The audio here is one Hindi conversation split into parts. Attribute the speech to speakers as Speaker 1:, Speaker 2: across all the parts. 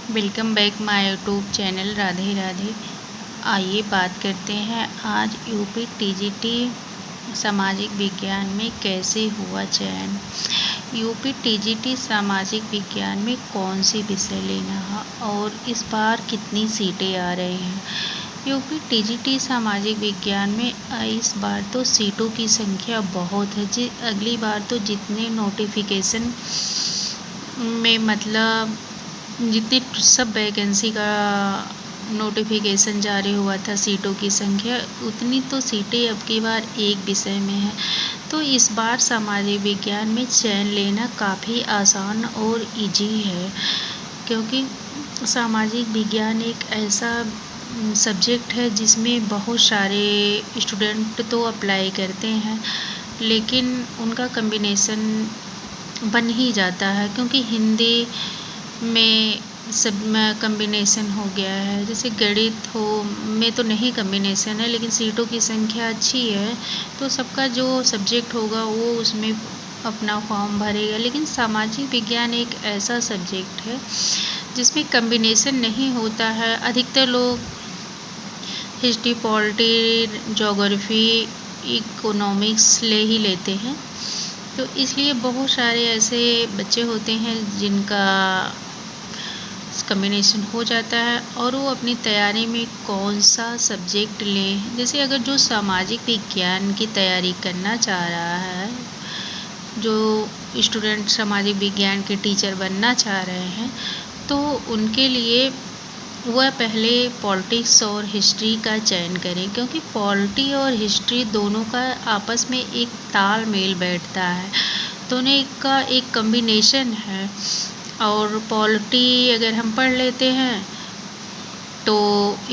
Speaker 1: Welcome back my YouTube channel Radhe Radhe. आइए बात करते हैं आज यूपी टीजीटी सामाजिक विज्ञान में कैसे हुआ चयन। यूपी टीजीटी सामाजिक विज्ञान में कौन सी विषय लेना है और इस बार कितनी सीटें आ रही हैं। यूपी टीजीटी सामाजिक विज्ञान में इस बार तो सीटों की संख्या बहुत है। अगली बार तो जितने नोटिफिकेशन में मतलब जितनी सब वैकेंसी का नोटिफिकेशन जारी हुआ था, सीटों की संख्या उतनी तो सीटें अब की बार एक विषय में है। तो इस बार सामाजिक विज्ञान में चयन लेना काफ़ी आसान और इजी है, क्योंकि सामाजिक विज्ञान एक ऐसा सब्जेक्ट है जिसमें बहुत सारे स्टूडेंट तो अप्लाई करते हैं, लेकिन उनका कॉम्बिनेशन बन ही जाता है, क्योंकि हिंदी में सब में कॉम्बिनेशन हो गया है। जैसे गणित हो में तो नहीं कॉम्बिनेशन है, लेकिन सीटों की संख्या अच्छी है तो सबका जो सब्जेक्ट होगा वो उसमें अपना फॉर्म भरेगा। लेकिन सामाजिक विज्ञान एक ऐसा सब्जेक्ट है जिसमें कॉम्बिनेशन नहीं होता है। अधिकतर लोग हिस्ट्री, पॉलिटी, ज्योग्राफी, इकोनॉमिक्स ले ही लेते हैं, तो इसलिए बहुत सारे ऐसे बच्चे होते हैं जिनका कॉम्बिनेशन हो जाता है और वो अपनी तैयारी में कौन सा सब्जेक्ट लें। जैसे अगर जो सामाजिक विज्ञान की तैयारी करना चाह रहा है, जो स्टूडेंट सामाजिक विज्ञान के टीचर बनना चाह रहे हैं, तो उनके लिए वह पहले पॉलिटिक्स और हिस्ट्री का चयन करें, क्योंकि पॉलिटी और हिस्ट्री दोनों का आपस में एक तालमेल बैठता है, दोनों का एक कॉम्बिनेशन है। और पॉलिटी अगर हम पढ़ लेते हैं तो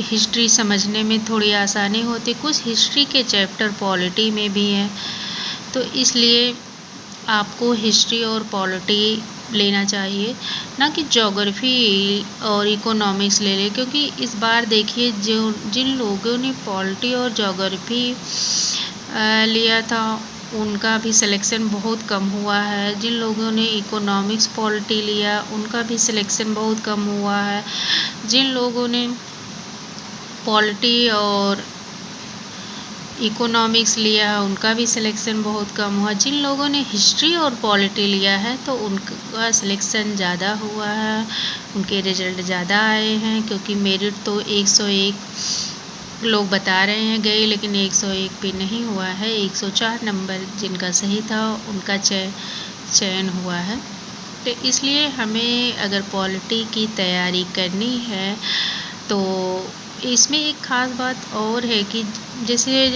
Speaker 1: हिस्ट्री समझने में थोड़ी आसानी होती। कुछ हिस्ट्री के चैप्टर पॉलिटी में भी हैं, तो इसलिए आपको हिस्ट्री और पॉलिटी लेना चाहिए, ना कि ज्योग्राफी और इकोनॉमिक्स ले लें। क्योंकि इस बार देखिए जिन लोगों ने पॉलिटी और ज्योग्राफी लिया था उनका भी सिलेक्शन बहुत कम हुआ है। जिन लोगों ने इकोनॉमिक्स पॉलिटी लिया उनका भी सिलेक्शन बहुत कम हुआ है। जिन लोगों ने पॉलिटी और इकोनॉमिक्स लिया उनका भी सिलेक्शन बहुत कम हुआ। जिन लोगों ने हिस्ट्री और पॉलिटी लिया है तो उनका सिलेक्शन ज़्यादा हुआ है, उनके रिजल्ट ज़्यादा आए हैं। क्योंकि मेरिट तो 101 लोग बता रहे हैं गए, लेकिन 101 पे नहीं हुआ है। 104 नंबर जिनका सही था उनका चयन हुआ है। तो इसलिए हमें अगर पॉलिटी की तैयारी करनी है तो इसमें एक ख़ास बात और है कि जैसे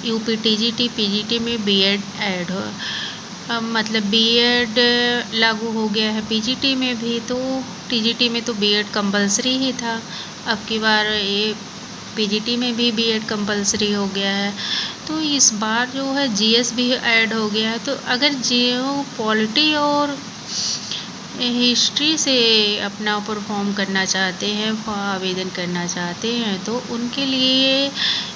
Speaker 1: यूपी टीजीटी पीजीटी में बीएड ऐड हो, मतलब बीएड लागू हो गया है पीजीटी में भी। तो टीजीटी में तो बीएड कंपलसरी ही था, अब की बार ये पीजीटी में भी बीएड कंपलसरी हो गया है। तो इस बार जो है जीएस भी ऐड हो गया है। तो अगर जो पॉलिटी और हिस्ट्री से अपना परफॉर्म करना चाहते हैं, आवेदन करना चाहते हैं, तो उनके लिए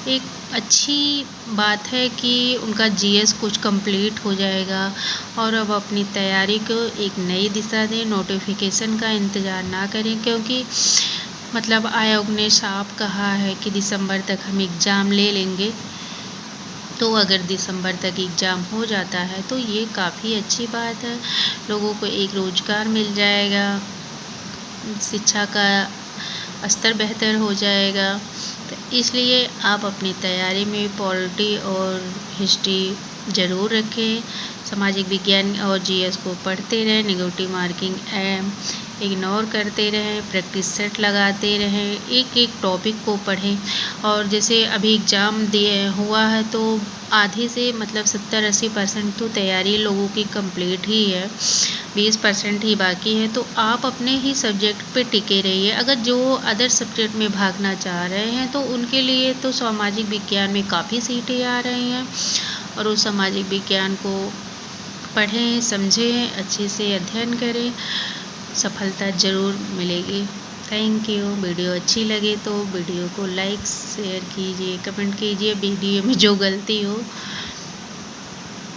Speaker 1: एक अच्छी बात है कि उनका जीएस कुछ कंप्लीट हो जाएगा और अब अपनी तैयारी को एक नई दिशा दें। नोटिफिकेशन का इंतज़ार ना करें, क्योंकि मतलब आयोग ने साफ कहा है कि दिसंबर तक हम एग्ज़ाम ले लेंगे। तो अगर दिसंबर तक एग्ज़ाम हो जाता है तो ये काफ़ी अच्छी बात है, लोगों को एक रोज़गार मिल जाएगा, शिक्षा का स्तर बेहतर हो जाएगा। तो इसलिए आप अपनी तैयारी में पॉलिटी और हिस्ट्री ज़रूर रखें। सामाजिक विज्ञान और जीएस को पढ़ते रहें, नेगेटिव मार्किंग इग्नोर करते रहें, प्रैक्टिस सेट लगाते रहें, एक एक टॉपिक को पढ़ें। और जैसे अभी एग्ज़ाम हुआ है तो आधे से मतलब 70-80% तो तैयारी लोगों की कंप्लीट ही है, 20% ही बाकी है। तो आप अपने ही सब्जेक्ट पे टिके रहिए। अगर जो अदर सब्जेक्ट में भागना चाह रहे हैं तो उनके लिए तो सामाजिक विज्ञान में काफ़ी सीटें आ रही हैं, और उस सामाजिक विज्ञान को पढ़ें, समझें, अच्छे से अध्ययन करें, सफलता ज़रूर मिलेगी। Thank you. वीडियो अच्छी लगे तो वीडियो को लाइक शेयर कीजिए, कमेंट कीजिए। वीडियो में जो गलती हो